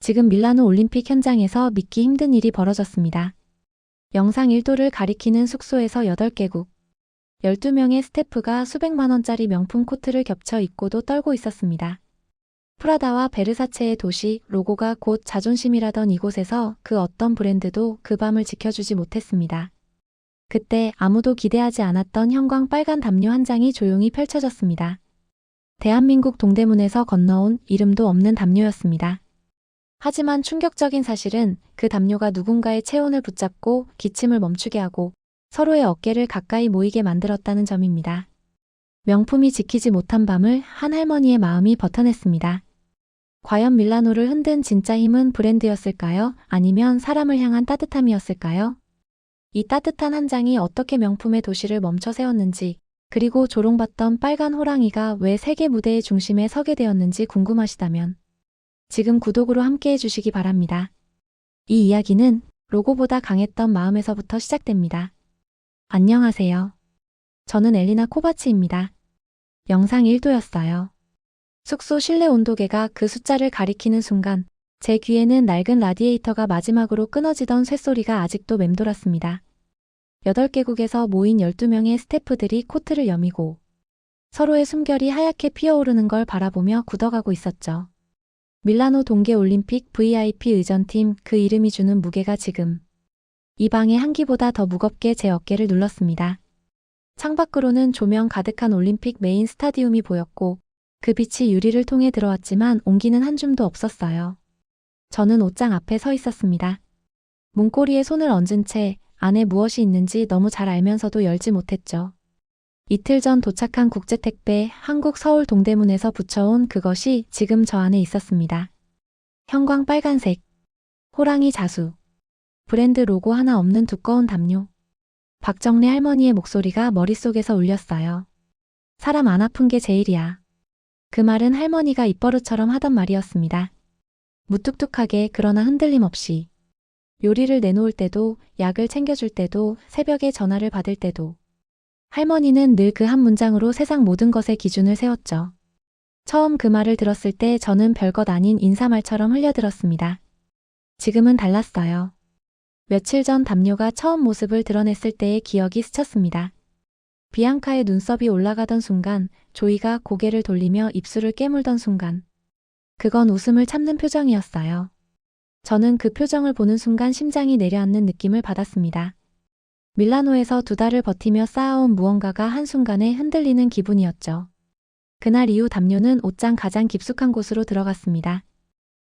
지금 밀라노 올림픽 현장에서 믿기 힘든 일이 벌어졌습니다. 영상 1도를 가리키는 숙소에서 8개국, 12명의 스태프가 수백만 원짜리 명품 코트를 겹쳐 입고도 떨고 있었습니다. 프라다와 베르사체의 도시 로고가 곧 자존심이라던 이곳에서 그 어떤 브랜드도 그 밤을 지켜주지 못했습니다. 그때 아무도 기대하지 않았던 형광 빨간 담요 한 장이 조용히 펼쳐졌습니다. 대한민국 동대문에서 건너온 이름도 없는 담요였습니다. 하지만 충격적인 사실은 그 담요가 누군가의 체온을 붙잡고 기침을 멈추게 하고 서로의 어깨를 가까이 모이게 만들었다는 점입니다. 명품이 지키지 못한 밤을 한 할머니의 마음이 버텨냈습니다. 과연 밀라노를 흔든 진짜 힘은 브랜드였을까요? 아니면 사람을 향한 따뜻함이었을까요? 이 따뜻한 한 장이 어떻게 명품의 도시를 멈춰 세웠는지, 그리고 조롱받던 빨간 호랑이가 왜 세계 무대의 중심에 서게 되었는지 궁금하시다면 지금 구독으로 함께해 주시기 바랍니다. 이 이야기는 로고보다 강했던 마음에서부터 시작됩니다. 안녕하세요. 저는 엘리나 코바치입니다. 영상 1도였어요. 숙소 실내 온도계가 그 숫자를 가리키는 순간 제 귀에는 낡은 라디에이터가 마지막으로 끊어지던 쇳소리가 아직도 맴돌았습니다. 8개국에서 모인 12명의 스태프들이 코트를 여미고 서로의 숨결이 하얗게 피어오르는 걸 바라보며 굳어가고 있었죠. 밀라노 동계올림픽 VIP 의전팀, 그 이름이 주는 무게가 지금 이 방의 한기보다 더 무겁게 제 어깨를 눌렀습니다. 창밖으로는 조명 가득한 올림픽 메인 스타디움이 보였고 그 빛이 유리를 통해 들어왔지만 온기는 한 줌도 없었어요. 저는 옷장 앞에 서 있었습니다. 문고리에 손을 얹은 채 안에 무엇이 있는지 너무 잘 알면서도 열지 못했죠. 이틀 전 도착한 국제택배 한국 서울 동대문에서 붙여온 그것이 지금 저 안에 있었습니다. 형광 빨간색, 호랑이 자수, 브랜드 로고 하나 없는 두꺼운 담요. 박정래 할머니의 목소리가 머릿속에서 울렸어요. 사람 안 아픈 게 제일이야. 그 말은 할머니가 입버릇처럼 하던 말이었습니다. 무뚝뚝하게 그러나 흔들림 없이. 요리를 내놓을 때도, 약을 챙겨줄 때도, 새벽에 전화를 받을 때도. 할머니는 늘 그 한 문장으로 세상 모든 것의 기준을 세웠죠. 처음 그 말을 들었을 때 저는 별것 아닌 인사말처럼 흘려들었습니다. 지금은 달랐어요. 며칠 전 담요가 처음 모습을 드러냈을 때의 기억이 스쳤습니다. 비앙카의 눈썹이 올라가던 순간, 조이가 고개를 돌리며 입술을 깨물던 순간. 그건 웃음을 참는 표정이었어요. 저는 그 표정을 보는 순간 심장이 내려앉는 느낌을 받았습니다. 밀라노에서 2달을 버티며 쌓아온 무언가가 한순간에 흔들리는 기분이었죠. 그날 이후 담요는 옷장 가장 깊숙한 곳으로 들어갔습니다.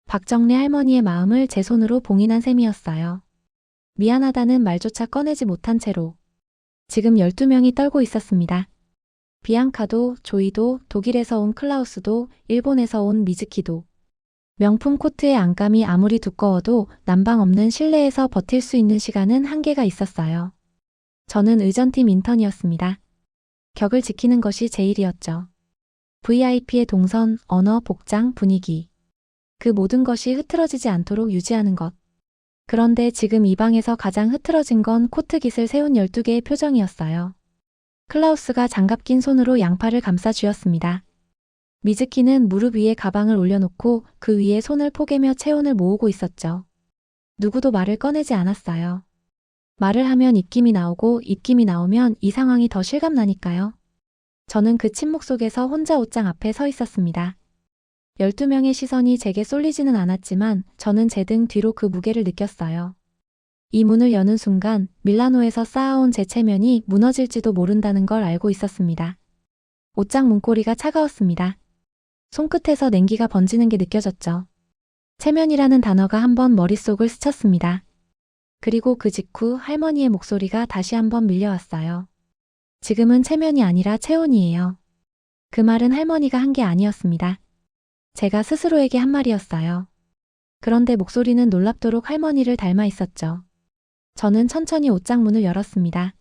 박정래 할머니의 마음을 제 손으로 봉인한 셈이었어요. 미안하다는 말조차 꺼내지 못한 채로. 지금 12명이 떨고 있었습니다. 비앙카도, 조이도, 독일에서 온 클라우스도, 일본에서 온 미즈키도. 명품 코트의 안감이 아무리 두꺼워도 난방 없는 실내에서 버틸 수 있는 시간은 한계가 있었어요. 저는 의전팀 인턴이었습니다. 격을 지키는 것이 제 일이었죠. VIP의 동선, 언어, 복장, 분위기. 그 모든 것이 흐트러지지 않도록 유지하는 것. 그런데 지금 이 방에서 가장 흐트러진 건 코트 깃을 세운 12개의 표정이었어요. 클라우스가 장갑 낀 손으로 양팔을 감싸 쥐었습니다. 미즈키는 무릎 위에 가방을 올려놓고 그 위에 손을 포개며 체온을 모으고 있었죠. 누구도 말을 꺼내지 않았어요. 말을 하면 입김이 나오고 입김이 나오면 이 상황이 더 실감나니까요. 저는 그 침묵 속에서 혼자 옷장 앞에 서 있었습니다. 12명의 시선이 제게 쏠리지는 않았지만 저는 제 등 뒤로 그 무게를 느꼈어요. 이 문을 여는 순간 밀라노에서 쌓아온 제 체면이 무너질지도 모른다는 걸 알고 있었습니다. 옷장 문고리가 차가웠습니다. 손끝에서 냉기가 번지는 게 느껴졌죠. 체면이라는 단어가 한번 머릿속을 스쳤습니다. 그리고 그 직후 할머니의 목소리가 다시 한번 밀려왔어요. 지금은 체면이 아니라 체온이에요. 그 말은 할머니가 한 게 아니었습니다. 제가 스스로에게 한 말이었어요. 그런데 목소리는 놀랍도록 할머니를 닮아 있었죠. 저는 천천히 옷장 문을 열었습니다.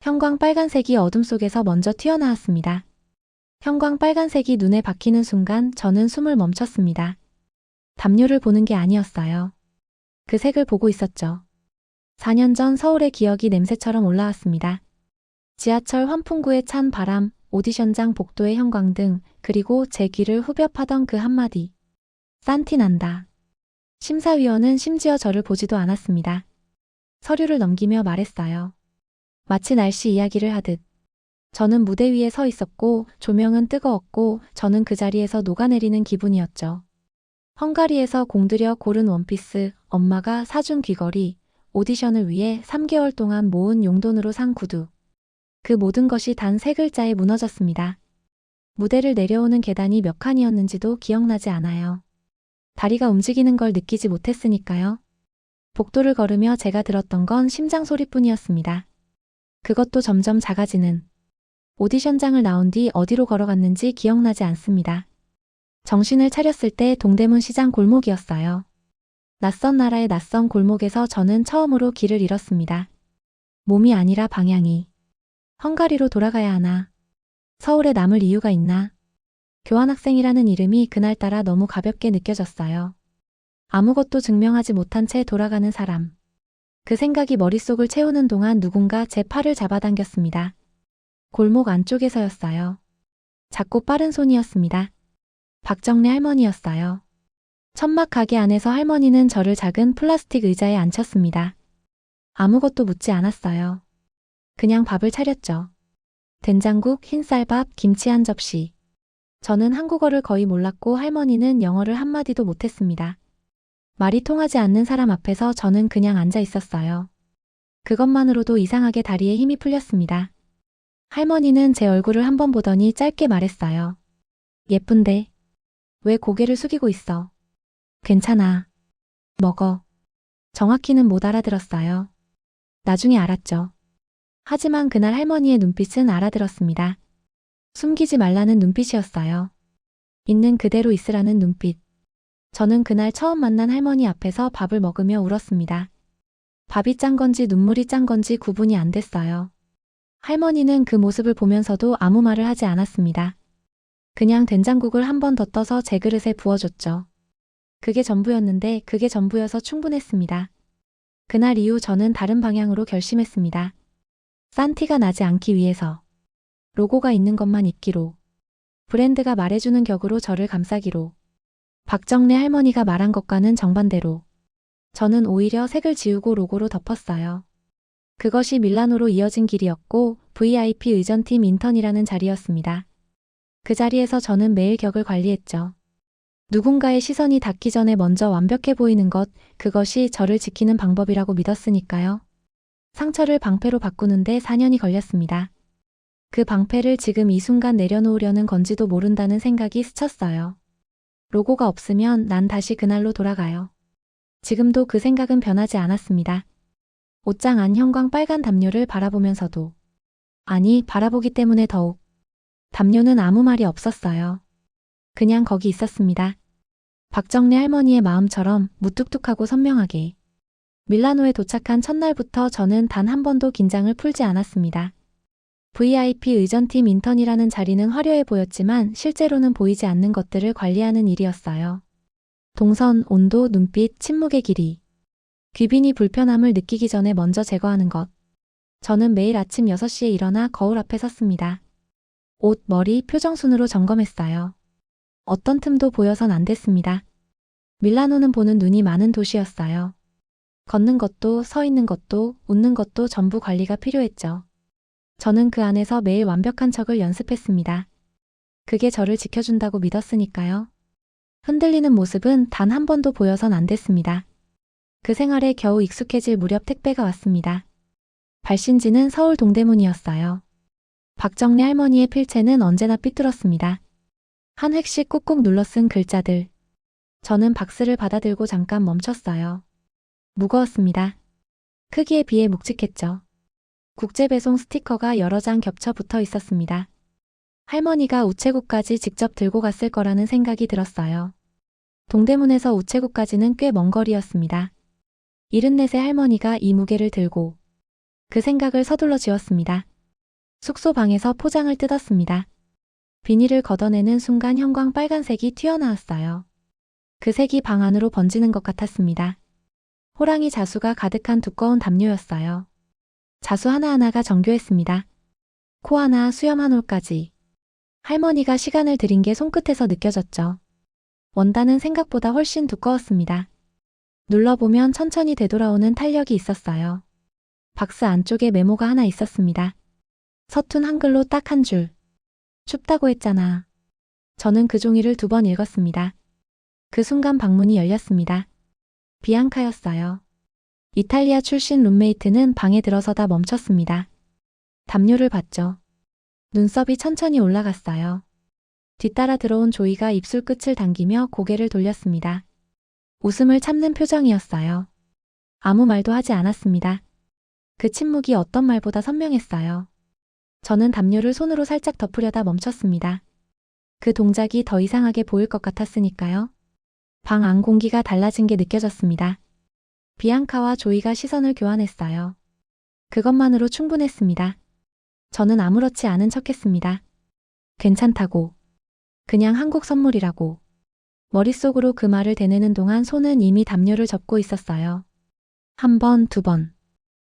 형광 빨간색이 어둠 속에서 먼저 튀어나왔습니다. 형광 빨간색이 눈에 박히는 순간 저는 숨을 멈췄습니다. 담요를 보는 게 아니었어요. 그 색을 보고 있었죠. 4년 전 서울의 기억이 냄새처럼 올라왔습니다. 지하철 환풍구의 찬 바람, 오디션장 복도의 형광등, 그리고 제 귀를 후벼 파던 그 한마디. 싼티 난다. 심사위원은 심지어 저를 보지도 않았습니다. 서류를 넘기며 말했어요. 마치 날씨 이야기를 하듯. 저는 무대 위에 서 있었고 조명은 뜨거웠고 저는 그 자리에서 녹아내리는 기분이었죠. 헝가리에서 공들여 고른 원피스, 엄마가 사준 귀걸이, 오디션을 위해 3개월 동안 모은 용돈으로 산 구두. 그 모든 것이 단 3글자에 무너졌습니다. 무대를 내려오는 계단이 몇 칸이었는지도 기억나지 않아요. 다리가 움직이는 걸 느끼지 못했으니까요. 복도를 걸으며 제가 들었던 건 심장 소리뿐이었습니다. 그것도 점점 작아지는. 오디션장을 나온 뒤 어디로 걸어갔는지 기억나지 않습니다. 정신을 차렸을 때 동대문 시장 골목이었어요. 낯선 나라의 낯선 골목에서 저는 처음으로 길을 잃었습니다. 몸이 아니라 방향이. 헝가리로 돌아가야 하나? 서울에 남을 이유가 있나? 교환학생이라는 이름이 그날따라 너무 가볍게 느껴졌어요. 아무것도 증명하지 못한 채 돌아가는 사람. 그 생각이 머릿속을 채우는 동안 누군가 제 팔을 잡아당겼습니다. 골목 안쪽에서였어요. 작고 빠른 손이었습니다. 박정래 할머니였어요. 천막 가게 안에서 할머니는 저를 작은 플라스틱 의자에 앉혔습니다. 아무것도 묻지 않았어요. 그냥 밥을 차렸죠. 된장국, 흰쌀밥, 김치 한 접시. 저는 한국어를 거의 몰랐고 할머니는 영어를 한마디도 못했습니다. 말이 통하지 않는 사람 앞에서 저는 그냥 앉아 있었어요. 그것만으로도 이상하게 다리에 힘이 풀렸습니다. 할머니는 제 얼굴을 한번 보더니 짧게 말했어요. 예쁜데. 왜 고개를 숙이고 있어? 괜찮아. 먹어. 정확히는 못 알아들었어요. 나중에 알았죠. 하지만 그날 할머니의 눈빛은 알아들었습니다. 숨기지 말라는 눈빛이었어요. 있는 그대로 있으라는 눈빛. 저는 그날 처음 만난 할머니 앞에서 밥을 먹으며 울었습니다. 밥이 짠 건지 눈물이 짠 건지 구분이 안 됐어요. 할머니는 그 모습을 보면서도 아무 말을 하지 않았습니다. 그냥 된장국을 한 번 더 떠서 제 그릇에 부어줬죠. 그게 전부였는데 그게 전부여서 충분했습니다. 그날 이후 저는 다른 방향으로 결심했습니다. 싼 티가 나지 않기 위해서. 로고가 있는 것만 입기로. 브랜드가 말해주는 격으로 저를 감싸기로. 박정래 할머니가 말한 것과는 정반대로. 저는 오히려 색을 지우고 로고로 덮었어요. 그것이 밀라노로 이어진 길이었고 VIP 의전팀 인턴이라는 자리였습니다. 그 자리에서 저는 매일 격을 관리했죠. 누군가의 시선이 닿기 전에 먼저 완벽해 보이는 것, 그것이 저를 지키는 방법이라고 믿었으니까요. 상처를 방패로 바꾸는데 4년이 걸렸습니다. 그 방패를 지금 이 순간 내려놓으려는 건지도 모른다는 생각이 스쳤어요. 로고가 없으면 난 다시 그날로 돌아가요. 지금도 그 생각은 변하지 않았습니다. 옷장 안 형광 빨간 담요를 바라보면서도. 아니, 바라보기 때문에 더욱. 담요는 아무 말이 없었어요. 그냥 거기 있었습니다. 박정래 할머니의 마음처럼 무뚝뚝하고 선명하게. 밀라노에 도착한 첫날부터 저는 단 한 번도 긴장을 풀지 않았습니다. VIP 의전팀 인턴이라는 자리는 화려해 보였지만 실제로는 보이지 않는 것들을 관리하는 일이었어요. 동선, 온도, 눈빛, 침묵의 길이. 귀빈이 불편함을 느끼기 전에 먼저 제거하는 것. 저는 매일 아침 6시에 일어나 거울 앞에 섰습니다. 옷, 머리, 표정 순으로 점검했어요. 어떤 틈도 보여선 안 됐습니다. 밀라노는 보는 눈이 많은 도시였어요. 걷는 것도, 서 있는 것도, 웃는 것도 전부 관리가 필요했죠. 저는 그 안에서 매일 완벽한 척을 연습했습니다. 그게 저를 지켜준다고 믿었으니까요. 흔들리는 모습은 단 한 번도 보여선 안 됐습니다. 그 생활에 겨우 익숙해질 무렵 택배가 왔습니다. 발신지는 서울 동대문이었어요. 박정래 할머니의 필체는 언제나 삐뚤었습니다. 한 획씩 꾹꾹 눌러 쓴 글자들. 저는 박스를 받아들고 잠깐 멈췄어요. 무거웠습니다. 크기에 비해 묵직했죠. 국제배송 스티커가 여러 장 겹쳐 붙어 있었습니다. 할머니가 우체국까지 직접 들고 갔을 거라는 생각이 들었어요. 동대문에서 우체국까지는 꽤 먼 거리였습니다. 74세 할머니가 이 무게를 들고. 그 생각을 서둘러 지웠습니다. 숙소 방에서 포장을 뜯었습니다. 비닐을 걷어내는 순간 형광 빨간색이 튀어나왔어요. 그 색이 방 안으로 번지는 것 같았습니다. 호랑이 자수가 가득한 두꺼운 담요였어요. 자수 하나하나가 정교했습니다. 코 하나, 수염 한 올까지. 할머니가 시간을 들인 게 손끝에서 느껴졌죠. 원단은 생각보다 훨씬 두꺼웠습니다. 눌러보면 천천히 되돌아오는 탄력이 있었어요. 박스 안쪽에 메모가 하나 있었습니다. 서툰 한글로 딱 한 줄. 춥다고 했잖아. 저는 그 종이를 2번 읽었습니다. 그 순간 방문이 열렸습니다. 비앙카였어요. 이탈리아 출신 룸메이트는 방에 들어서다 멈췄습니다. 담요를 봤죠. 눈썹이 천천히 올라갔어요. 뒤따라 들어온 조이가 입술 끝을 당기며 고개를 돌렸습니다. 웃음을 참는 표정이었어요. 아무 말도 하지 않았습니다. 그 침묵이 어떤 말보다 선명했어요. 저는 담요를 손으로 살짝 덮으려다 멈췄습니다. 그 동작이 더 이상하게 보일 것 같았으니까요. 방 안 공기가 달라진 게 느껴졌습니다. 비앙카와 조이가 시선을 교환했어요. 그것만으로 충분했습니다. 저는 아무렇지 않은 척했습니다. 괜찮다고. 그냥 한국 선물이라고. 머릿속으로 그 말을 되뇌는 동안 손은 이미 담요를 접고 있었어요. 1번, 2번.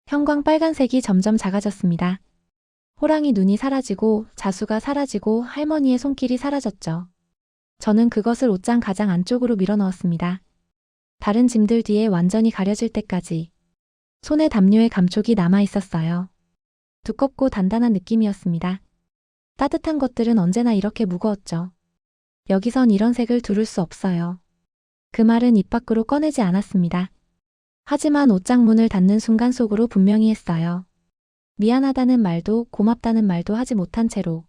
형광 빨간색이 점점 작아졌습니다. 호랑이 눈이 사라지고 자수가 사라지고 할머니의 손길이 사라졌죠. 저는 그것을 옷장 가장 안쪽으로 밀어넣었습니다. 다른 짐들 뒤에 완전히 가려질 때까지. 손에 담요의 감촉이 남아 있었어요. 두껍고 단단한 느낌이었습니다. 따뜻한 것들은 언제나 이렇게 무거웠죠. 여기선 이런 색을 두를 수 없어요. 그 말은 입 밖으로 꺼내지 않았습니다. 하지만 옷장 문을 닫는 순간 속으로 분명히 했어요. 미안하다는 말도 고맙다는 말도 하지 못한 채로.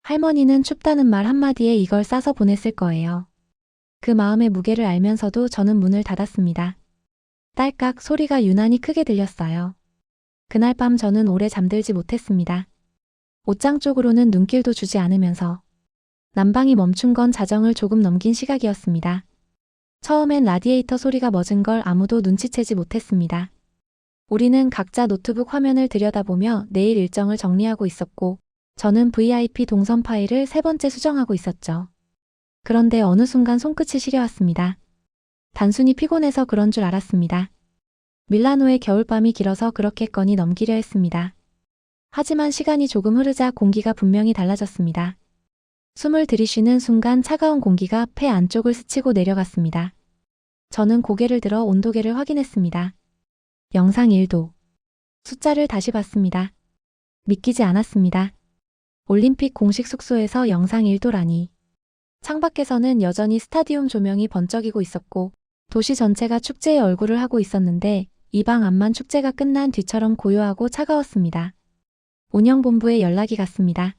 할머니는 춥다는 말 한마디에 이걸 싸서 보냈을 거예요. 그 마음의 무게를 알면서도 저는 문을 닫았습니다. 딸깍 소리가 유난히 크게 들렸어요. 그날 밤 저는 오래 잠들지 못했습니다. 옷장 쪽으로는 눈길도 주지 않으면서. 난방이 멈춘 건 자정을 조금 넘긴 시각이었습니다. 처음엔 라디에이터 소리가 멎은 걸 아무도 눈치채지 못했습니다. 우리는 각자 노트북 화면을 들여다보며 내일 일정을 정리하고 있었고, 저는 VIP 동선 파일을 3번째 수정하고 있었죠. 그런데 어느 순간 손끝이 시려왔습니다. 단순히 피곤해서 그런 줄 알았습니다. 밀라노의 겨울밤이 길어서 그렇게거니 넘기려 했습니다. 하지만 시간이 조금 흐르자 공기가 분명히 달라졌습니다. 숨을 들이쉬는 순간 차가운 공기가 폐 안쪽을 스치고 내려갔습니다. 저는 고개를 들어 온도계를 확인했습니다. 영상 1도. 숫자를 다시 봤습니다. 믿기지 않았습니다. 올림픽 공식 숙소에서 영상 1도라니. 창밖에서는 여전히 스타디움 조명이 번쩍이고 있었고 도시 전체가 축제의 얼굴을 하고 있었는데 이 방 안만 축제가 끝난 뒤처럼 고요하고 차가웠습니다. 운영본부에 연락이 갔습니다.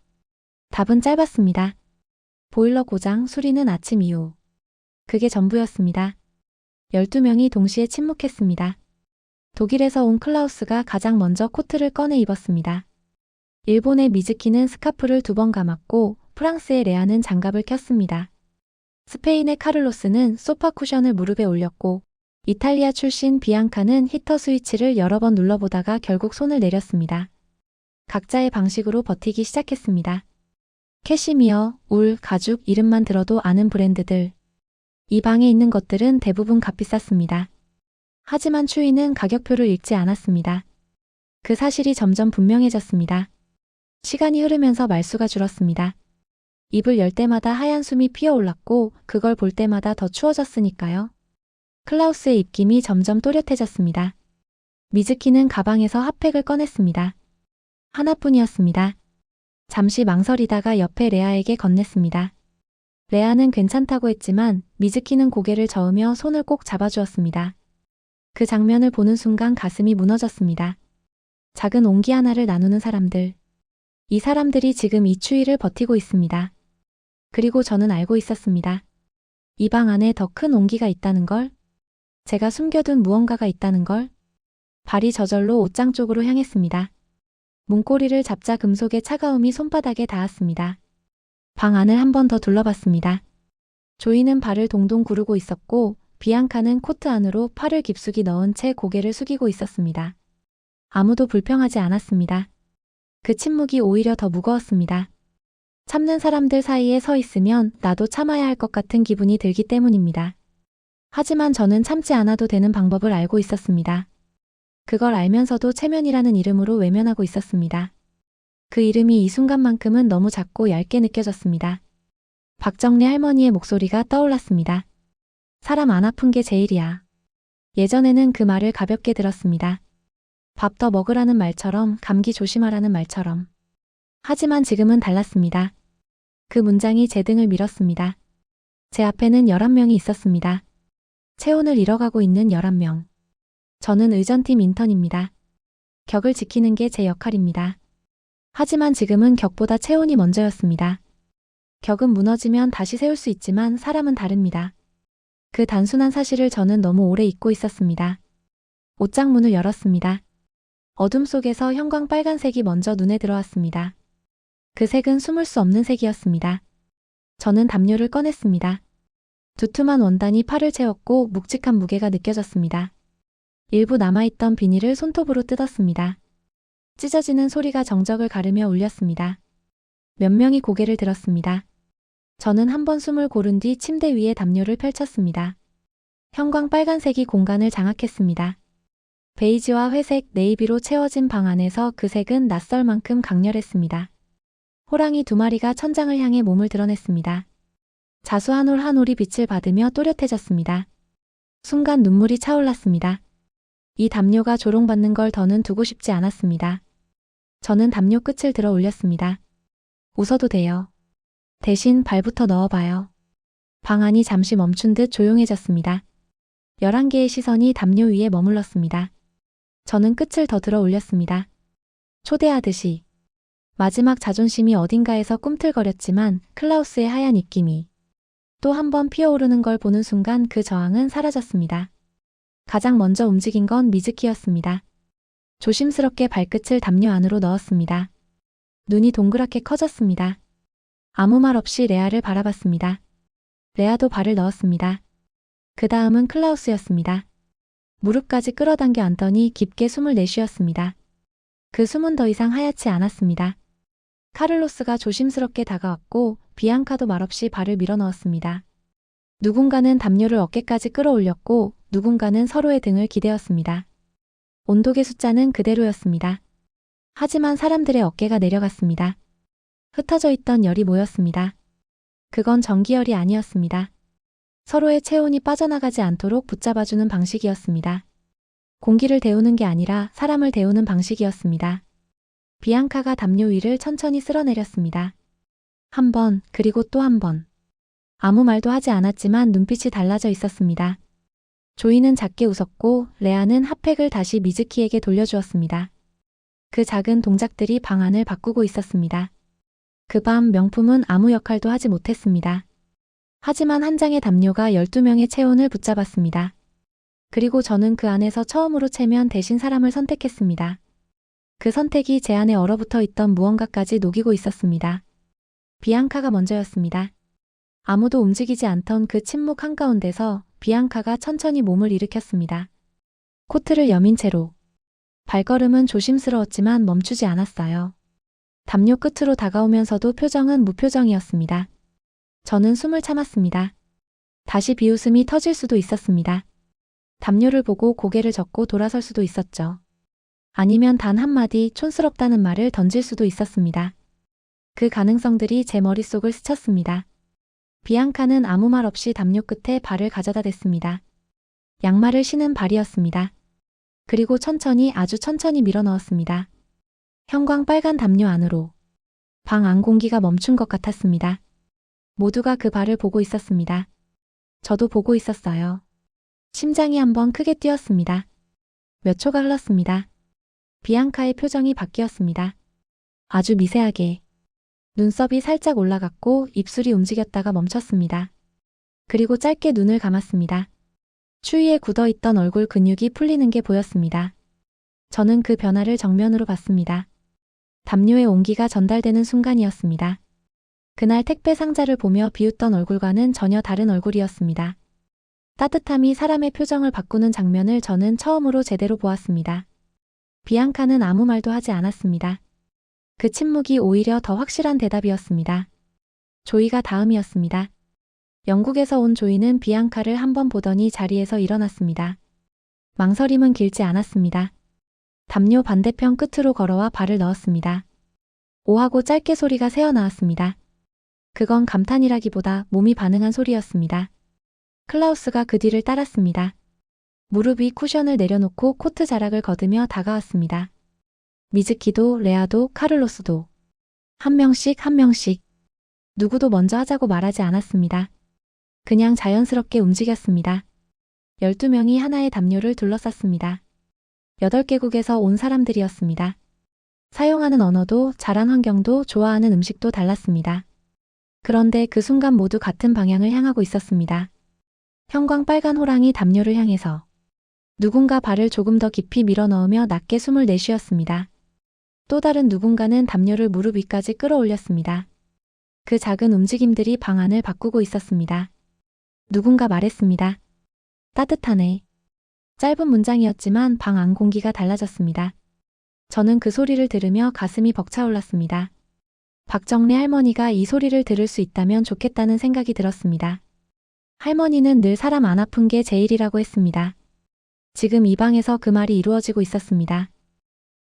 답은 짧았습니다. 보일러 고장, 수리는 아침 이후. 그게 전부였습니다. 12명이 동시에 침묵했습니다. 독일에서 온 클라우스가 가장 먼저 코트를 꺼내 입었습니다. 일본의 미즈키는 스카프를 2번 감았고 프랑스의 레아는 장갑을 켰습니다. 스페인의 카를로스는 소파 쿠션을 무릎에 올렸고 이탈리아 출신 비앙카는 히터 스위치를 여러 번 눌러보다가 결국 손을 내렸습니다. 각자의 방식으로 버티기 시작했습니다. 캐시미어, 울, 가죽 이름만 들어도 아는 브랜드들. 이 방에 있는 것들은 대부분 값비쌌습니다. 하지만 추위는 가격표를 읽지 않았습니다. 그 사실이 점점 분명해졌습니다. 시간이 흐르면서 말수가 줄었습니다. 입을 열 때마다 하얀 숨이 피어올랐고 그걸 볼 때마다 더 추워졌으니까요. 클라우스의 입김이 점점 또렷해졌습니다. 미즈키는 가방에서 핫팩을 꺼냈습니다. 하나뿐이었습니다. 잠시 망설이다가 옆에 레아에게 건넸습니다. 레아는 괜찮다고 했지만 미즈키는 고개를 저으며 손을 꼭 잡아주었습니다. 그 장면을 보는 순간 가슴이 무너졌습니다. 작은 온기 하나를 나누는 사람들. 이 사람들이 지금 이 추위를 버티고 있습니다. 그리고 저는 알고 있었습니다. 이 방 안에 더 큰 온기가 있다는 걸, 제가 숨겨둔 무언가가 있다는 걸. 발이 저절로 옷장 쪽으로 향했습니다. 문고리를 잡자 금속의 차가움이 손바닥에 닿았습니다. 방 안을 한 번 더 둘러봤습니다. 조이는 발을 동동 구르고 있었고 비앙카는 코트 안으로 팔을 깊숙이 넣은 채 고개를 숙이고 있었습니다. 아무도 불평하지 않았습니다. 그 침묵이 오히려 더 무거웠습니다. 참는 사람들 사이에 서 있으면 나도 참아야 할 것 같은 기분이 들기 때문입니다. 하지만 저는 참지 않아도 되는 방법을 알고 있었습니다. 그걸 알면서도 체면이라는 이름으로 외면하고 있었습니다. 그 이름이 이 순간만큼은 너무 작고 얇게 느껴졌습니다. 박정리 할머니의 목소리가 떠올랐습니다. 사람 안 아픈 게 제일이야. 예전에는 그 말을 가볍게 들었습니다. 밥 더 먹으라는 말처럼, 감기 조심하라는 말처럼. 하지만 지금은 달랐습니다. 그 문장이 제 등을 밀었습니다. 제 앞에는 11명이 있었습니다. 체온을 잃어가고 있는 11명. 저는 의전팀 인턴입니다. 격을 지키는 게 제 역할입니다. 하지만 지금은 격보다 체온이 먼저였습니다. 격은 무너지면 다시 세울 수 있지만 사람은 다릅니다. 그 단순한 사실을 저는 너무 오래 잊고 있었습니다. 옷장 문을 열었습니다. 어둠 속에서 형광 빨간색이 먼저 눈에 들어왔습니다. 그 색은 숨을 수 없는 색이었습니다. 저는 담요를 꺼냈습니다. 두툼한 원단이 팔을 채웠고 묵직한 무게가 느껴졌습니다. 일부 남아있던 비닐을 손톱으로 뜯었습니다. 찢어지는 소리가 정적을 가르며 울렸습니다. 몇 명이 고개를 들었습니다. 저는 한 번 숨을 고른 뒤 침대 위에 담요를 펼쳤습니다. 형광 빨간색이 공간을 장악했습니다. 베이지와 회색, 네이비로 채워진 방 안에서 그 색은 낯설 만큼 강렬했습니다. 호랑이 2마리가 천장을 향해 몸을 드러냈습니다. 자수 한 올 한 올이 빛을 받으며 또렷해졌습니다. 순간 눈물이 차올랐습니다. 이 담요가 조롱받는 걸 더는 두고 싶지 않았습니다. 저는 담요 끝을 들어 올렸습니다. 웃어도 돼요. 대신 발부터 넣어봐요. 방 안이 잠시 멈춘 듯 조용해졌습니다. 11개의 시선이 담요 위에 머물렀습니다. 저는 끝을 더 들어 올렸습니다. 초대하듯이. 마지막 자존심이 어딘가에서 꿈틀거렸지만 클라우스의 하얀 입김이 또 한 번 피어오르는 걸 보는 순간 그 저항은 사라졌습니다. 가장 먼저 움직인 건 미즈키였습니다. 조심스럽게 발끝을 담요 안으로 넣었습니다. 눈이 동그랗게 커졌습니다. 아무 말 없이 레아를 바라봤습니다. 레아도 발을 넣었습니다. 그 다음은 클라우스였습니다. 무릎까지 끌어당겨 앉더니 깊게 숨을 내쉬었습니다. 그 숨은 더 이상 하얗지 않았습니다. 카를로스가 조심스럽게 다가왔고 비앙카도 말없이 발을 밀어넣었습니다. 누군가는 담요를 어깨까지 끌어올렸고 누군가는 서로의 등을 기대었습니다. 온도계 숫자는 그대로였습니다. 하지만 사람들의 어깨가 내려갔습니다. 흩어져 있던 열이 모였습니다. 그건 전기열이 아니었습니다. 서로의 체온이 빠져나가지 않도록 붙잡아주는 방식이었습니다. 공기를 데우는 게 아니라 사람을 데우는 방식이었습니다. 비앙카가 담요 위를 천천히 쓸어내렸습니다. 한 번, 그리고 또 한 번. 아무 말도 하지 않았지만 눈빛이 달라져 있었습니다. 조이는 작게 웃었고 레아는 핫팩을 다시 미즈키에게 돌려주었습니다. 그 작은 동작들이 방안을 바꾸고 있었습니다. 그 밤 명품은 아무 역할도 하지 못했습니다. 하지만 한 장의 담요가 12명의 체온을 붙잡았습니다. 그리고 저는 그 안에서 처음으로 체면 대신 사람을 선택했습니다. 그 선택이 제 안에 얼어붙어 있던 무언가까지 녹이고 있었습니다. 비앙카가 먼저였습니다. 아무도 움직이지 않던 그 침묵 한가운데서 비앙카가 천천히 몸을 일으켰습니다. 코트를 여민 채로. 발걸음은 조심스러웠지만 멈추지 않았어요. 담요 끝으로 다가오면서도 표정은 무표정이었습니다. 저는 숨을 참았습니다. 다시 비웃음이 터질 수도 있었습니다. 담요를 보고 고개를 젓고 돌아설 수도 있었죠. 아니면 단 한마디 촌스럽다는 말을 던질 수도 있었습니다. 그 가능성들이 제 머릿속을 스쳤습니다. 비앙카는 아무 말 없이 담요 끝에 발을 가져다 댔습니다. 양말을 신은 발이었습니다. 그리고 천천히 아주 천천히 밀어넣었습니다. 형광 빨간 담요 안으로. 방 안 공기가 멈춘 것 같았습니다. 모두가 그 발을 보고 있었습니다. 저도 보고 있었어요. 심장이 한번 크게 뛰었습니다. 몇 초가 흘렀습니다. 비앙카의 표정이 바뀌었습니다. 아주 미세하게. 눈썹이 살짝 올라갔고 입술이 움직였다가 멈췄습니다. 그리고 짧게 눈을 감았습니다. 추위에 굳어있던 얼굴 근육이 풀리는 게 보였습니다. 저는 그 변화를 정면으로 봤습니다. 담요의 온기가 전달되는 순간이었습니다. 그날 택배 상자를 보며 비웃던 얼굴과는 전혀 다른 얼굴이었습니다. 따뜻함이 사람의 표정을 바꾸는 장면을 저는 처음으로 제대로 보았습니다. 비앙카는 아무 말도 하지 않았습니다. 그 침묵이 오히려 더 확실한 대답이었습니다. 조이가 다음이었습니다. 영국에서 온 조이는 비앙카를 한번 보더니 자리에서 일어났습니다. 망설임은 길지 않았습니다. 담요 반대편 끝으로 걸어와 발을 넣었습니다. 오하고 짧게 소리가 새어나왔습니다. 그건 감탄이라기보다 몸이 반응한 소리였습니다. 클라우스가 그 뒤를 따랐습니다. 무릎 위 쿠션을 내려놓고 코트 자락을 걷으며 다가왔습니다. 미즈키도 레아도 카를로스도 한 명씩 한 명씩 누구도 먼저 하자고 말하지 않았습니다. 그냥 자연스럽게 움직였습니다. 12명이 하나의 담요를 둘러쌌습니다. 8개국에서 온 사람들이었습니다. 사용하는 언어도 자란 환경도 좋아하는 음식도 달랐습니다. 그런데 그 순간 모두 같은 방향을 향하고 있었습니다. 형광 빨간 호랑이 담요를 향해서 누군가 발을 조금 더 깊이 밀어넣으며 낮게 숨을 내쉬었습니다. 또 다른 누군가는 담요를 무릎 위까지 끌어올렸습니다. 그 작은 움직임들이 방 안을 바꾸고 있었습니다. 누군가 말했습니다. 따뜻하네. 짧은 문장이었지만 방 안 공기가 달라졌습니다. 저는 그 소리를 들으며 가슴이 벅차올랐습니다. 박정래 할머니가 이 소리를 들을 수 있다면 좋겠다는 생각이 들었습니다. 할머니는 늘 사람 안 아픈 게 제일이라고 했습니다. 지금 이 방에서 그 말이 이루어지고 있었습니다.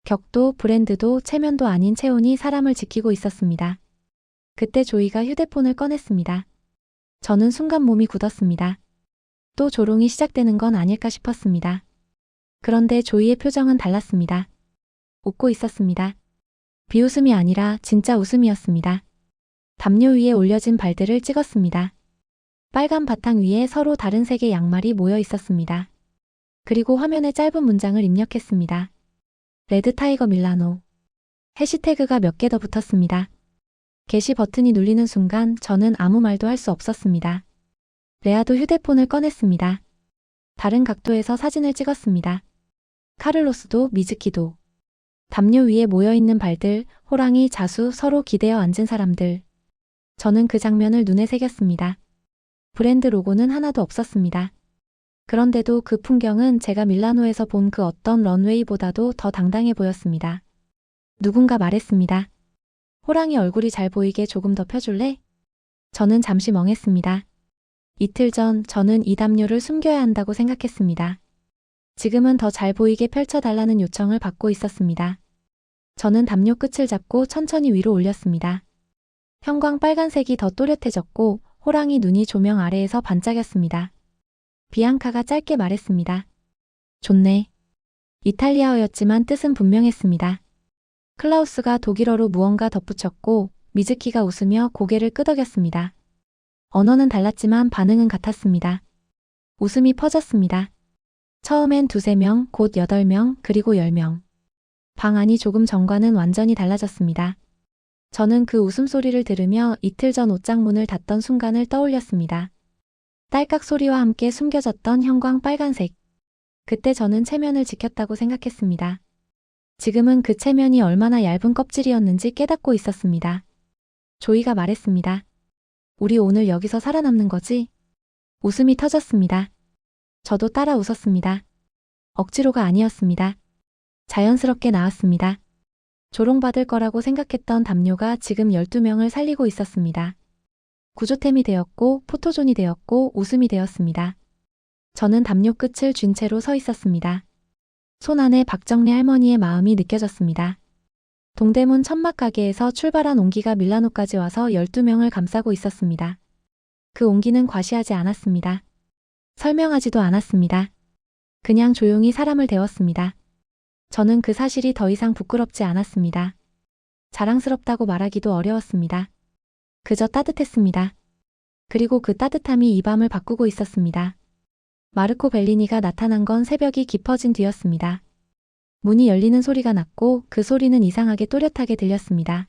격도, 브랜드도, 체면도 아닌 체온이 사람을 지키고 있었습니다. 그때 조이가 휴대폰을 꺼냈습니다. 저는 순간 몸이 굳었습니다. 또 조롱이 시작되는 건 아닐까 싶었습니다. 그런데 조이의 표정은 달랐습니다. 웃고 있었습니다. 비웃음이 아니라 진짜 웃음이었습니다. 담요 위에 올려진 발들을 찍었습니다. 빨간 바탕 위에 서로 다른 색의 양말이 모여 있었습니다. 그리고 화면에 짧은 문장을 입력했습니다. 레드 타이거 밀라노. 해시태그가 몇 개 더 붙었습니다. 게시 버튼이 눌리는 순간 저는 아무 말도 할 수 없었습니다. 레아도 휴대폰을 꺼냈습니다. 다른 각도에서 사진을 찍었습니다. 카를로스도 미즈키도. 담요 위에 모여있는 발들, 호랑이, 자수, 서로 기대어 앉은 사람들. 저는 그 장면을 눈에 새겼습니다. 브랜드 로고는 하나도 없었습니다. 그런데도 그 풍경은 제가 밀라노에서 본 그 어떤 런웨이보다도 더 당당해 보였습니다. 누군가 말했습니다. 호랑이 얼굴이 잘 보이게 조금 더 펴줄래? 저는 잠시 멍했습니다. 이틀 전 저는 이 담요를 숨겨야 한다고 생각했습니다. 지금은 더 잘 보이게 펼쳐달라는 요청을 받고 있었습니다. 저는 담요 끝을 잡고 천천히 위로 올렸습니다. 형광 빨간색이 더 또렷해졌고 호랑이 눈이 조명 아래에서 반짝였습니다. 비앙카가 짧게 말했습니다. 좋네. 이탈리아어였지만 뜻은 분명했습니다. 클라우스가 독일어로 무언가 덧붙였고 미즈키가 웃으며 고개를 끄덕였습니다. 언어는 달랐지만 반응은 같았습니다. 웃음이 퍼졌습니다. 처음엔 2~3명, 곧 8명, 그리고 10명. 방 안이 조금 전과는 완전히 달라졌습니다. 저는 그 웃음소리를 들으며 이틀 전 옷장문을 닫던 순간을 떠올렸습니다. 딸깍 소리와 함께 숨겨졌던 형광 빨간색. 그때 저는 체면을 지켰다고 생각했습니다. 지금은 그 체면이 얼마나 얇은 껍질이었는지 깨닫고 있었습니다. 조이가 말했습니다. 우리 오늘 여기서 살아남는 거지? 웃음이 터졌습니다. 저도 따라 웃었습니다. 억지로가 아니었습니다. 자연스럽게 나왔습니다. 조롱받을 거라고 생각했던 담요가 지금 12명을 살리고 있었습니다. 구조템이 되었고 포토존이 되었고 웃음이 되었습니다. 저는 담요 끝을 쥔 채로 서 있었습니다. 손 안에 박정래 할머니의 마음이 느껴졌습니다. 동대문 천막 가게에서 출발한 온기가 밀라노까지 와서 12명을 감싸고 있었습니다. 그 온기는 과시하지 않았습니다. 설명하지도 않았습니다. 그냥 조용히 사람을 데웠습니다. 저는 그 사실이 더 이상 부끄럽지 않았습니다. 자랑스럽다고 말하기도 어려웠습니다. 그저 따뜻했습니다. 그리고 그 따뜻함이 이 밤을 바꾸고 있었습니다. 마르코 벨리니가 나타난 건 새벽이 깊어진 뒤였습니다. 문이 열리는 소리가 났고 그 소리는 이상하게 또렷하게 들렸습니다.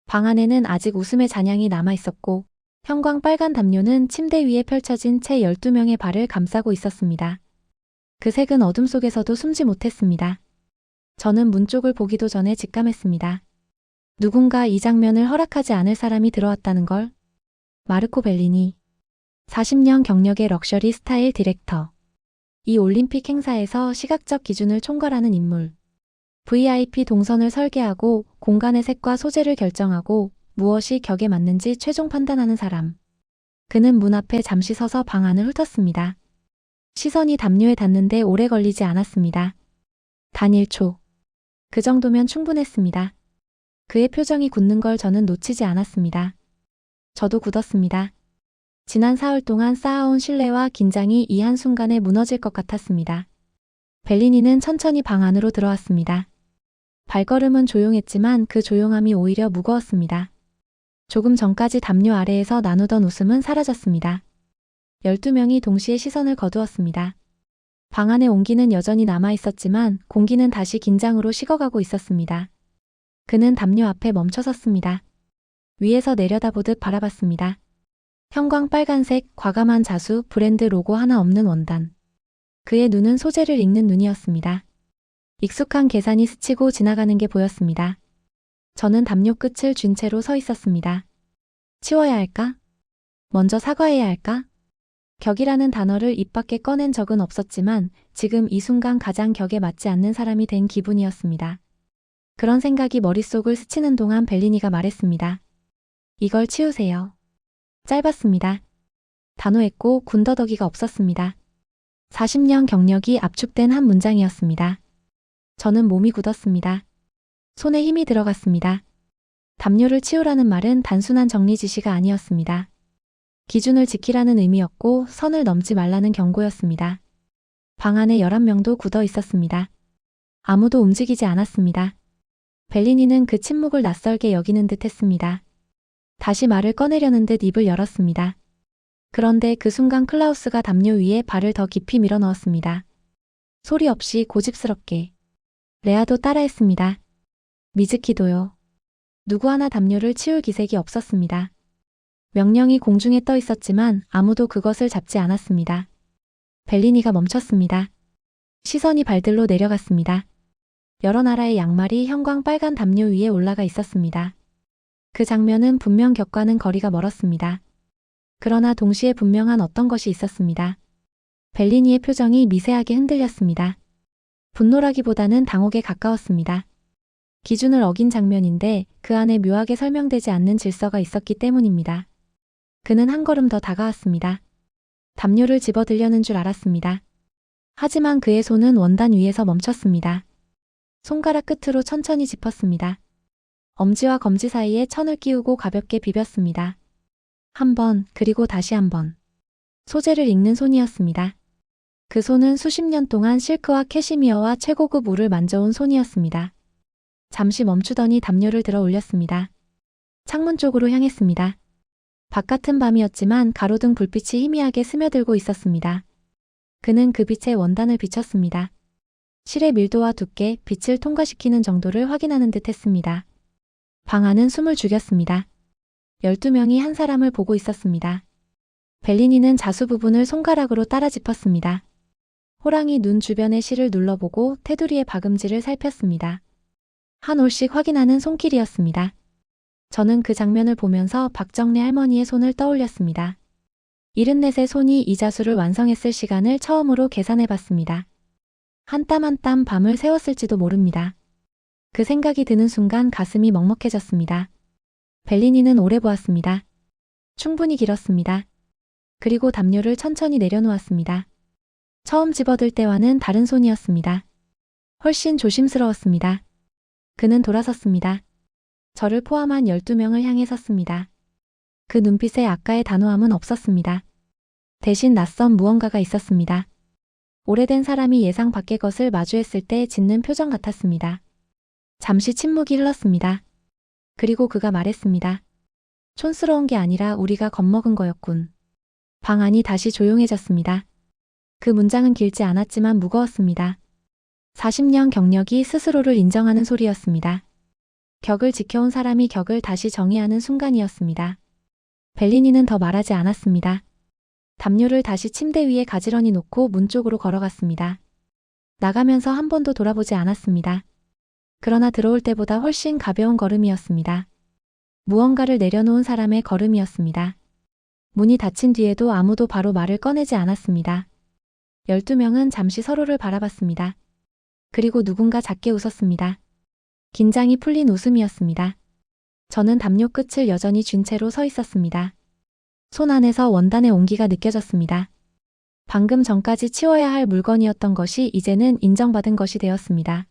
방 안에는 아직 웃음의 잔향이 남아있었고 형광 빨간 담요는 침대 위에 펼쳐진 채 12명의 발을 감싸고 있었습니다. 그 색은 어둠 속에서도 숨지 못했습니다. 저는 문 쪽을 보기도 전에 직감했습니다. 누군가 이 장면을 허락하지 않을 사람이 들어왔다는 걸. 마르코 벨리니. 40년 경력의 럭셔리 스타일 디렉터. 이 올림픽 행사에서 시각적 기준을 총괄하는 인물. VIP 동선을 설계하고 공간의 색과 소재를 결정하고 무엇이 격에 맞는지 최종 판단하는 사람. 그는 문 앞에 잠시 서서 방 안을 훑었습니다. 시선이 담요에 닿는데 오래 걸리지 않았습니다. 단 1초. 그 정도면 충분했습니다. 그의 표정이 굳는 걸 저는 놓치지 않았습니다. 저도 굳었습니다. 지난 사흘 동안 쌓아온 신뢰와 긴장이 이 한순간에 무너질 것 같았습니다. 벨리니는 천천히 방 안으로 들어왔습니다. 발걸음은 조용했지만 그 조용함이 오히려 무거웠습니다. 조금 전까지 담요 아래에서 나누던 웃음은 사라졌습니다. 12명이 동시에 시선을 거두었습니다. 방 안의 온기는 여전히 남아있었지만 공기는 다시 긴장으로 식어가고 있었습니다. 그는 담요 앞에 멈춰섰습니다. 위에서 내려다보듯 바라봤습니다. 형광 빨간색, 과감한 자수, 브랜드 로고 하나 없는 원단. 그의 눈은 소재를 읽는 눈이었습니다. 익숙한 계산이 스치고 지나가는 게 보였습니다. 저는 담요 끝을 쥔 채로 서 있었습니다. 치워야 할까? 먼저 사과해야 할까? 격이라는 단어를 입 밖에 꺼낸 적은 없었지만 지금 이 순간 가장 격에 맞지 않는 사람이 된 기분이었습니다. 그런 생각이 머릿속을 스치는 동안 벨리니가 말했습니다. 이걸 치우세요. 짧았습니다. 단호했고 군더더기가 없었습니다. 40년 경력이 압축된 한 문장이었습니다. 저는 몸이 굳었습니다. 손에 힘이 들어갔습니다. 담요를 치우라는 말은 단순한 정리 지시가 아니었습니다. 기준을 지키라는 의미였고 선을 넘지 말라는 경고였습니다. 방 안에 11명도 굳어 있었습니다. 아무도 움직이지 않았습니다. 벨리니는 그 침묵을 낯설게 여기는 듯 했습니다. 다시 말을 꺼내려는 듯 입을 열었습니다. 그런데 그 순간 클라우스가 담요 위에 발을 더 깊이 밀어넣었습니다. 소리 없이 고집스럽게. 레아도 따라했습니다. 미즈키도요. 누구 하나 담요를 치울 기색이 없었습니다. 명령이 공중에 떠 있었지만 아무도 그것을 잡지 않았습니다. 벨리니가 멈췄습니다. 시선이 발들로 내려갔습니다. 여러 나라의 양말이 형광 빨간 담요 위에 올라가 있었습니다. 그 장면은 분명 격과는 거리가 멀었습니다. 그러나 동시에 분명한 어떤 것이 있었습니다. 벨리니의 표정이 미세하게 흔들렸습니다. 분노라기보다는 당혹에 가까웠습니다. 기준을 어긴 장면인데 그 안에 묘하게 설명되지 않는 질서가 있었기 때문입니다. 그는 한 걸음 더 다가왔습니다. 담요를 집어들려는 줄 알았습니다. 하지만 그의 손은 원단 위에서 멈췄습니다. 손가락 끝으로 천천히 짚었습니다. 엄지와 검지 사이에 천을 끼우고 가볍게 비볐습니다. 한 번, 그리고 다시 한 번. 소재를 읽는 손이었습니다. 그 손은 수십 년 동안 실크와 캐시미어와 최고급 울을 만져온 손이었습니다. 잠시 멈추더니 담요를 들어 올렸습니다. 창문 쪽으로 향했습니다. 바깥은 밤이었지만 가로등 불빛이 희미하게 스며들고 있었습니다. 그는 그 빛에 원단을 비췄습니다. 실의 밀도와 두께, 빛을 통과시키는 정도를 확인하는 듯 했습니다. 방 안은 숨을 죽였습니다. 12명이 한 사람을 보고 있었습니다. 벨리니는 자수 부분을 손가락으로 따라 짚었습니다. 호랑이 눈 주변의 실을 눌러보고 테두리의 박음질을 살폈습니다. 한 올씩 확인하는 손길이었습니다. 저는 그 장면을 보면서 박정래 할머니의 손을 떠올렸습니다. 74의 손이 이 자수를 완성했을 시간을 처음으로 계산해봤습니다. 한 땀 한 땀 밤을 새웠을지도 모릅니다. 그 생각이 드는 순간 가슴이 먹먹해졌습니다. 벨리니는 오래 보았습니다. 충분히 길었습니다. 그리고 담요를 천천히 내려놓았습니다. 처음 집어들 때와는 다른 손이었습니다. 훨씬 조심스러웠습니다. 그는 돌아섰습니다. 저를 포함한 12명을 향해 섰습니다. 그 눈빛에 아까의 단호함은 없었습니다. 대신 낯선 무언가가 있었습니다. 오래된 사람이 예상 밖의 것을 마주했을 때 짓는 표정 같았습니다. 잠시 침묵이 흘렀습니다. 그리고 그가 말했습니다. 촌스러운 게 아니라 우리가 겁먹은 거였군. 방 안이 다시 조용해졌습니다. 그 문장은 길지 않았지만 무거웠습니다. 40년 경력이 스스로를 인정하는 소리였습니다. 격을 지켜온 사람이 격을 다시 정의하는 순간이었습니다. 벨리니는 더 말하지 않았습니다. 담요를 다시 침대 위에 가지런히 놓고 문 쪽으로 걸어갔습니다. 나가면서 한 번도 돌아보지 않았습니다. 그러나 들어올 때보다 훨씬 가벼운 걸음이었습니다. 무언가를 내려놓은 사람의 걸음이었습니다. 문이 닫힌 뒤에도 아무도 바로 말을 꺼내지 않았습니다. 12명은 잠시 서로를 바라봤습니다. 그리고 누군가 작게 웃었습니다. 긴장이 풀린 웃음이었습니다. 저는 담요 끝을 여전히 쥔 채로 서 있었습니다. 손 안에서 원단의 온기가 느껴졌습니다. 방금 전까지 치워야 할 물건이었던 것이 이제는 인정받은 것이 되었습니다.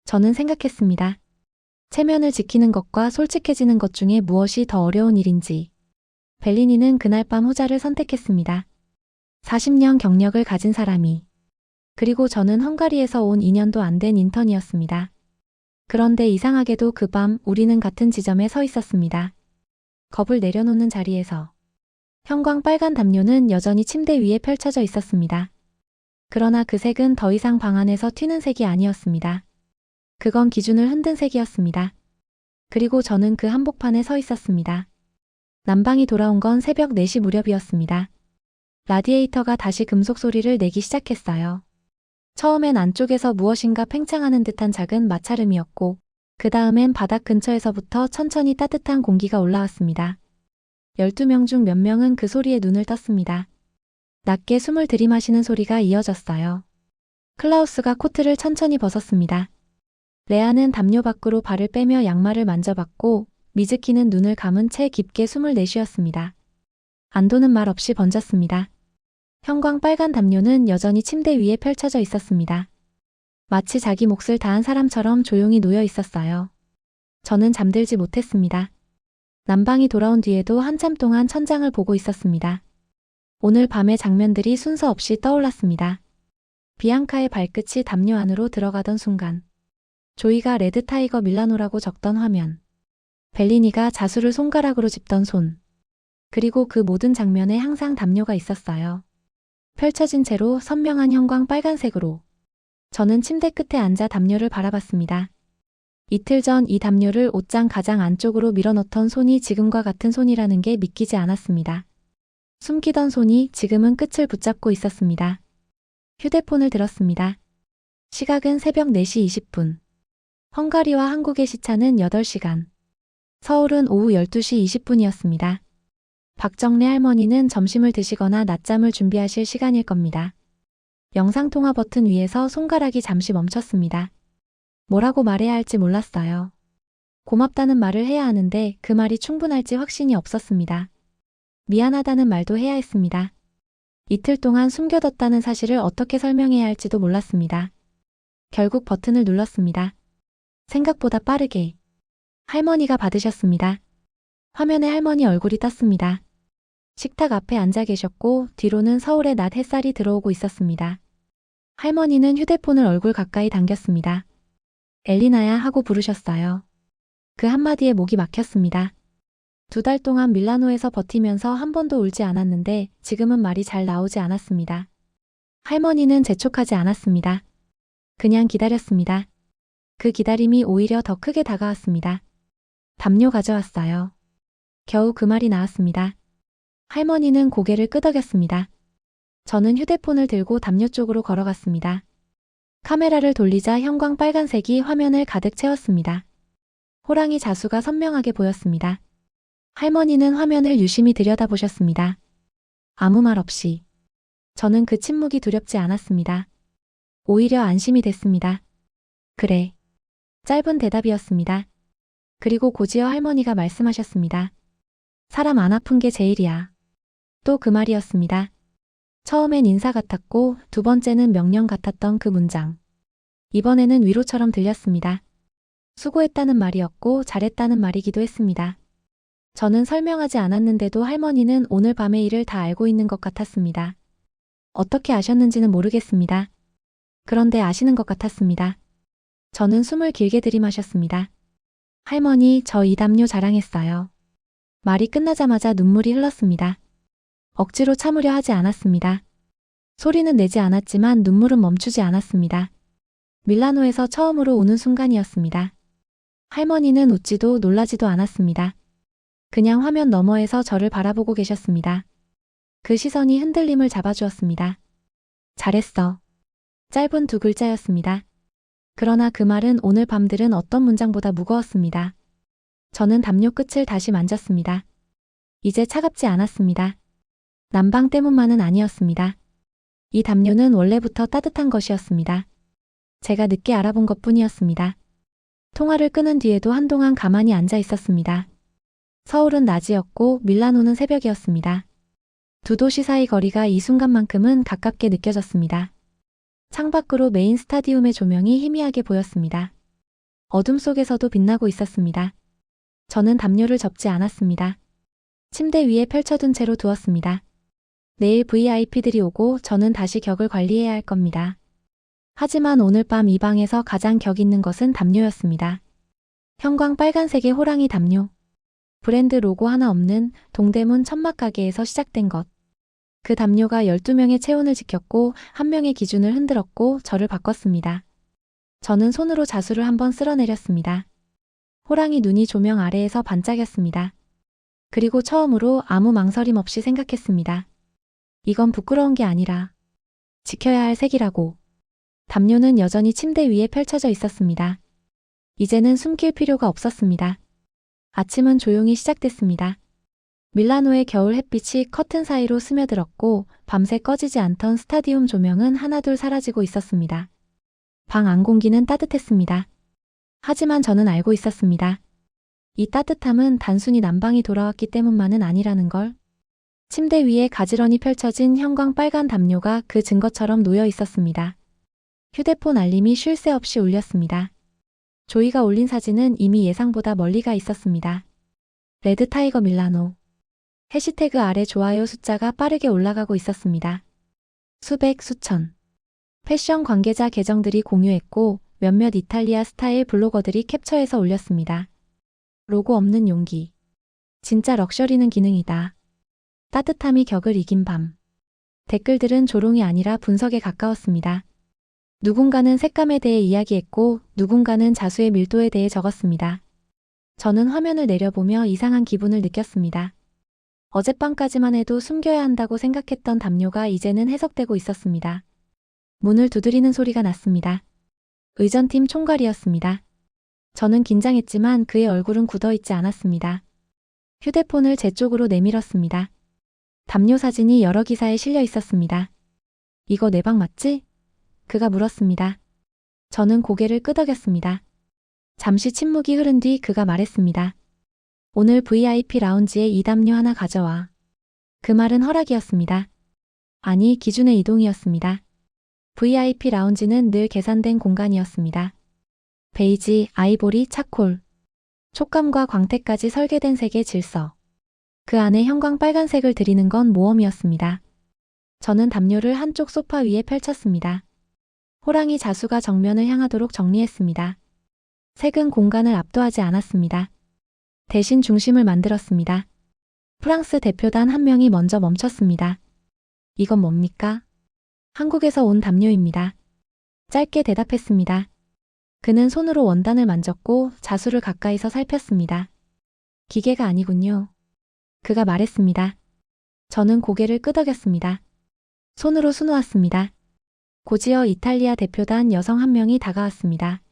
저는 생각했습니다. 체면을 지키는 것과 솔직해지는 것 중에 무엇이 더 어려운 일인지. 벨리니는 그날 밤 후자를 선택했습니다. 40년 경력을 가진 사람이. 그리고 저는 헝가리에서 온 2년도 안 된 인턴이었습니다. 그런데 이상하게도 그 밤 우리는 같은 지점에 서 있었습니다. 겁을 내려놓는 자리에서. 형광 빨간 담요는 여전히 침대 위에 펼쳐져 있었습니다. 그러나 그 색은 더 이상 방 안에서 튀는 색이 아니었습니다. 그건 기준을 흔든 색이었습니다. 그리고 저는 그 한복판에 서 있었습니다. 난방이 돌아온 건 새벽 4시 무렵이었습니다. 라디에이터가 다시 금속 소리를 내기 시작했어요. 처음엔 안쪽에서 무엇인가 팽창하는 듯한 작은 마찰음이었고, 그 다음엔 바닥 근처에서부터 천천히 따뜻한 공기가 올라왔습니다. 12명 중 몇 명은 그 소리에 눈을 떴습니다. 낮게 숨을 들이마시는 소리가 이어졌어요. 클라우스가 코트를 천천히 벗었습니다. 레아는 담요 밖으로 발을 빼며 양말을 만져봤고, 미즈키는 눈을 감은 채 깊게 숨을 내쉬었습니다. 안도는 말 없이 번졌습니다. 형광 빨간 담요는 여전히 침대 위에 펼쳐져 있었습니다. 마치 자기 몫을 다한 사람처럼 조용히 놓여 있었어요. 저는 잠들지 못했습니다. 난방이 돌아온 뒤에도 한참 동안 천장을 보고 있었습니다. 오늘 밤의 장면들이 순서 없이 떠올랐습니다. 비앙카의 발끝이 담요 안으로 들어가던 순간. 조이가 레드 타이거 밀라노라고 적던 화면. 벨리니가 자수를 손가락으로 짚던 손. 그리고 그 모든 장면에 항상 담요가 있었어요. 펼쳐진 채로 선명한 형광 빨간색으로. 저는 침대 끝에 앉아 담요를 바라봤습니다. 이틀 전 이 담요를 옷장 가장 안쪽으로 밀어넣던 손이 지금과 같은 손이라는 게 믿기지 않았습니다. 숨기던 손이 지금은 끝을 붙잡고 있었습니다. 휴대폰을 들었습니다. 시각은 새벽 4시 20분. 헝가리와 한국의 시차는 8시간. 서울은 오후 12시 20분이었습니다. 박정래 할머니는 점심을 드시거나 낮잠을 준비하실 시간일 겁니다. 영상통화 버튼 위에서 손가락이 잠시 멈췄습니다. 뭐라고 말해야 할지 몰랐어요. 고맙다는 말을 해야 하는데 그 말이 충분할지 확신이 없었습니다. 미안하다는 말도 해야 했습니다. 이틀 동안 숨겨뒀다는 사실을 어떻게 설명해야 할지도 몰랐습니다. 결국 버튼을 눌렀습니다. 생각보다 빠르게. 할머니가 받으셨습니다. 화면에 할머니 얼굴이 떴습니다. 식탁 앞에 앉아 계셨고 뒤로는 서울의 낮 햇살이 들어오고 있었습니다. 할머니는 휴대폰을 얼굴 가까이 당겼습니다. 엘리나야 하고 부르셨어요. 그 한마디에 목이 막혔습니다. 2달 동안 밀라노에서 버티면서 한 번도 울지 않았는데 지금은 말이 잘 나오지 않았습니다. 할머니는 재촉하지 않았습니다. 그냥 기다렸습니다. 그 기다림이 오히려 더 크게 다가왔습니다. 담요 가져왔어요. 겨우 그 말이 나왔습니다. 할머니는 고개를 끄덕였습니다. 저는 휴대폰을 들고 담요 쪽으로 걸어갔습니다. 카메라를 돌리자 형광 빨간색이 화면을 가득 채웠습니다. 호랑이 자수가 선명하게 보였습니다. 할머니는 화면을 유심히 들여다보셨습니다. 아무 말 없이. 저는 그 침묵이 두렵지 않았습니다. 오히려 안심이 됐습니다. 그래. 짧은 대답이었습니다. 그리고 고지어 할머니가 말씀하셨습니다. 사람 안 아픈 게 제일이야. 또 그 말이었습니다. 처음엔 인사 같았고 두 번째는 명령 같았던 그 문장. 이번에는 위로처럼 들렸습니다. 수고했다는 말이었고 잘했다는 말이기도 했습니다. 저는 설명하지 않았는데도 할머니는 오늘 밤의 일을 다 알고 있는 것 같았습니다. 어떻게 아셨는지는 모르겠습니다. 그런데 아시는 것 같았습니다. 저는 숨을 길게 들이마셨습니다. 할머니, 저 이 담요 자랑했어요. 말이 끝나자마자 눈물이 흘렀습니다. 억지로 참으려 하지 않았습니다. 소리는 내지 않았지만 눈물은 멈추지 않았습니다. 밀라노에서 처음으로 우는 순간이었습니다. 할머니는 웃지도 놀라지도 않았습니다. 그냥 화면 너머에서 저를 바라보고 계셨습니다. 그 시선이 흔들림을 잡아주었습니다. 잘했어. 짧은 2글자였습니다. 그러나 그 말은 오늘 밤들은 어떤 문장보다 무거웠습니다. 저는 담요 끝을 다시 만졌습니다. 이제 차갑지 않았습니다. 난방 때문만은 아니었습니다. 이 담요는 원래부터 따뜻한 것이었습니다. 제가 늦게 알아본 것뿐이었습니다. 통화를 끊은 뒤에도 한동안 가만히 앉아 있었습니다. 서울은 낮이었고 밀라노는 새벽이었습니다. 두 도시 사이 거리가 이 순간만큼은 가깝게 느껴졌습니다. 창밖으로 메인 스타디움의 조명이 희미하게 보였습니다. 어둠 속에서도 빛나고 있었습니다. 저는 담요를 접지 않았습니다. 침대 위에 펼쳐둔 채로 두었습니다. 내일 VIP들이 오고 저는 다시 격을 관리해야 할 겁니다. 하지만 오늘 밤 이 방에서 가장 격 있는 것은 담요였습니다. 형광 빨간색의 호랑이 담요. 브랜드 로고 하나 없는 동대문 천막가게에서 시작된 것. 그 담요가 12명의 체온을 지켰고 한 명의 기준을 흔들었고 저를 바꿨습니다. 저는 손으로 자수를 한번 쓸어내렸습니다. 호랑이 눈이 조명 아래에서 반짝였습니다. 그리고 처음으로 아무 망설임 없이 생각했습니다. 이건 부끄러운 게 아니라 지켜야 할 색이라고. 담요는 여전히 침대 위에 펼쳐져 있었습니다. 이제는 숨길 필요가 없었습니다. 아침은 조용히 시작됐습니다. 밀라노의 겨울 햇빛이 커튼 사이로 스며들었고 밤새 꺼지지 않던 스타디움 조명은 하나둘 사라지고 있었습니다. 방 안 공기는 따뜻했습니다. 하지만 저는 알고 있었습니다. 이 따뜻함은 단순히 난방이 돌아왔기 때문만은 아니라는 걸. 침대 위에 가지런히 펼쳐진 형광 빨간 담요가 그 증거처럼 놓여 있었습니다. 휴대폰 알림이 쉴 새 없이 울렸습니다. 조이가 올린 사진은 이미 예상보다 멀리 가 있었습니다. 레드 타이거 밀라노. 해시태그 아래 좋아요 숫자가 빠르게 올라가고 있었습니다. 수백, 수천. 패션 관계자 계정들이 공유했고 몇몇 이탈리아 스타일 블로거들이 캡처해서 올렸습니다. 로고 없는 용기. 진짜 럭셔리는 기능이다. 따뜻함이 격을 이긴 밤. 댓글들은 조롱이 아니라 분석에 가까웠습니다. 누군가는 색감에 대해 이야기했고 누군가는 자수의 밀도에 대해 적었습니다. 저는 화면을 내려보며 이상한 기분을 느꼈습니다. 어젯밤까지만 해도 숨겨야 한다고 생각했던 담요가 이제는 해석되고 있었습니다. 문을 두드리는 소리가 났습니다. 의전팀 총괄이었습니다. 저는 긴장했지만 그의 얼굴은 굳어있지 않았습니다. 휴대폰을 제 쪽으로 내밀었습니다. 담요 사진이 여러 기사에 실려 있었습니다. 이거 내 방 맞지? 그가 물었습니다. 저는 고개를 끄덕였습니다. 잠시 침묵이 흐른 뒤 그가 말했습니다. 오늘 VIP 라운지에 이 담요 하나 가져와. 그 말은 허락이었습니다. 아니, 기준의 이동이었습니다. VIP 라운지는 늘 계산된 공간이었습니다. 베이지, 아이보리, 차콜. 촉감과 광택까지 설계된 색의 질서. 그 안에 형광 빨간색을 들이는 건 모험이었습니다. 저는 담요를 한쪽 소파 위에 펼쳤습니다. 호랑이 자수가 정면을 향하도록 정리했습니다. 색은 공간을 압도하지 않았습니다. 대신 중심을 만들었습니다. 프랑스 대표단 한 명이 먼저 멈췄습니다. 이건 뭡니까? 한국에서 온 담요입니다. 짧게 대답했습니다. 그는 손으로 원단을 만졌고 자수를 가까이서 살폈습니다. 기계가 아니군요. 그가 말했습니다. 저는 고개를 끄덕였습니다. 손으로 수놓았습니다. 곧이어 이탈리아 대표단 여성 한 명이 다가왔습니다.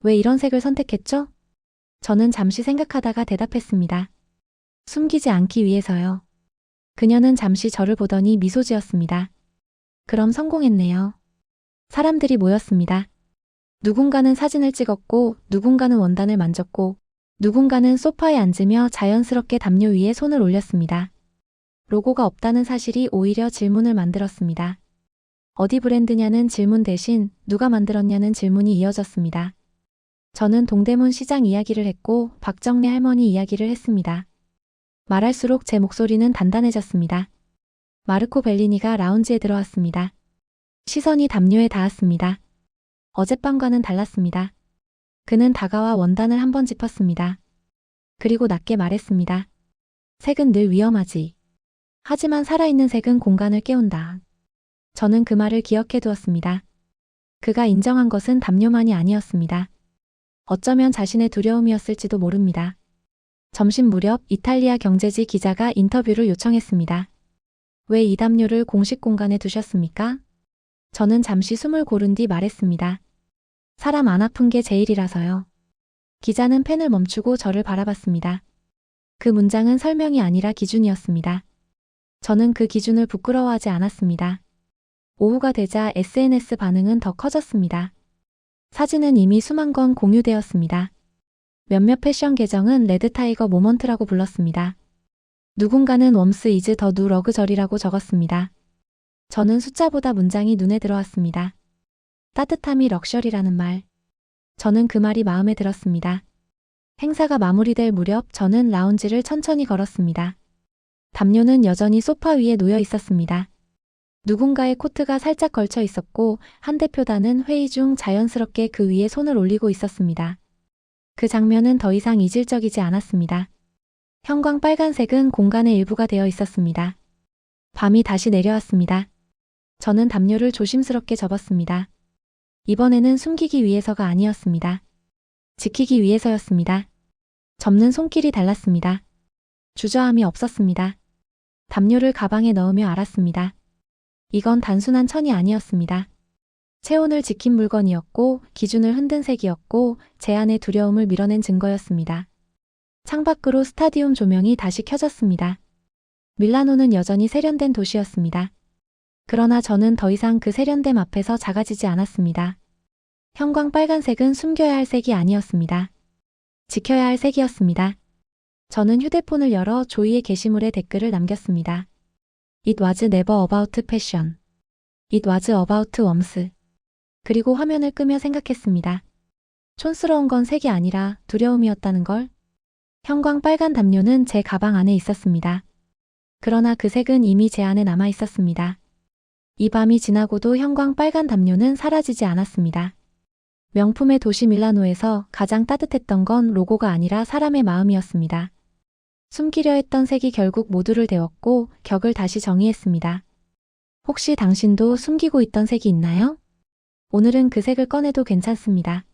왜 이런 색을 선택했죠? 저는 잠시 생각하다가 대답했습니다. 숨기지 않기 위해서요. 그녀는 잠시 저를 보더니 미소 지었습니다. 그럼 성공했네요. 사람들이 모였습니다. 누군가는 사진을 찍었고 누군가는 원단을 만졌고 누군가는 소파에 앉으며 자연스럽게 담요 위에 손을 올렸습니다. 로고가 없다는 사실이 오히려 질문을 만들었습니다. 어디 브랜드냐는 질문 대신 누가 만들었냐는 질문이 이어졌습니다. 저는 동대문 시장 이야기를 했고 박정래 할머니 이야기를 했습니다. 말할수록 제 목소리는 단단해졌습니다. 마르코 벨리니가 라운지에 들어왔습니다. 시선이 담요에 닿았습니다. 어젯밤과는 달랐습니다. 그는 다가와 원단을 한번 짚었습니다. 그리고 낮게 말했습니다. 색은 늘 위험하지. 하지만 살아있는 색은 공간을 깨운다. 저는 그 말을 기억해 두었습니다. 그가 인정한 것은 담요만이 아니었습니다. 어쩌면 자신의 두려움이었을지도 모릅니다. 점심 무렵 이탈리아 경제지 기자가 인터뷰를 요청했습니다. 왜 이 담요를 공식 공간에 두셨습니까? 저는 잠시 숨을 고른 뒤 말했습니다. 사람 안 아픈 게 제일이라서요. 기자는 펜을 멈추고 저를 바라봤습니다. 그 문장은 설명이 아니라 기준이었습니다. 저는 그 기준을 부끄러워하지 않았습니다. 오후가 되자 SNS 반응은 더 커졌습니다. 사진은 이미 수만 건 공유되었습니다. 몇몇 패션 계정은 레드 타이거 모먼트라고 불렀습니다. 누군가는 웜스 이즈 더 누 러그저리라고 적었습니다. 저는 숫자보다 문장이 눈에 들어왔습니다. 따뜻함이 럭셔리라는 말. 저는 그 말이 마음에 들었습니다. 행사가 마무리될 무렵 저는 라운지를 천천히 걸었습니다. 담요는 여전히 소파 위에 놓여 있었습니다. 누군가의 코트가 살짝 걸쳐 있었고 한 대표단은 회의 중 자연스럽게 그 위에 손을 올리고 있었습니다. 그 장면은 더 이상 이질적이지 않았습니다. 형광 빨간색은 공간의 일부가 되어 있었습니다. 밤이 다시 내려왔습니다. 저는 담요를 조심스럽게 접었습니다. 이번에는 숨기기 위해서가 아니었습니다. 지키기 위해서였습니다. 접는 손길이 달랐습니다. 주저함이 없었습니다. 담요를 가방에 넣으며 알았습니다. 이건 단순한 천이 아니었습니다. 체온을 지킨 물건이었고 기준을 흔든 색이었고 제 안의 두려움을 밀어낸 증거였습니다. 창밖으로 스타디움 조명이 다시 켜졌습니다. 밀라노는 여전히 세련된 도시였습니다. 그러나 저는 더 이상 그 세련됨 앞에서 작아지지 않았습니다. 형광 빨간색은 숨겨야 할 색이 아니었습니다. 지켜야 할 색이었습니다. 저는 휴대폰을 열어 조이의 게시물에 댓글을 남겼습니다. It was never about passion. It was about warmth. 그리고 화면을 끄며 생각했습니다. 촌스러운 건 색이 아니라 두려움이었다는 걸. 형광 빨간 담요는 제 가방 안에 있었습니다. 그러나 그 색은 이미 제 안에 남아 있었습니다. 이 밤이 지나고도 형광 빨간 담요는 사라지지 않았습니다. 명품의 도시 밀라노에서 가장 따뜻했던 건 로고가 아니라 사람의 마음이었습니다. 숨기려 했던 색이 결국 모두를 데웠고 격을 다시 정의했습니다. 혹시 당신도 숨기고 있던 색이 있나요? 오늘은 그 색을 꺼내도 괜찮습니다.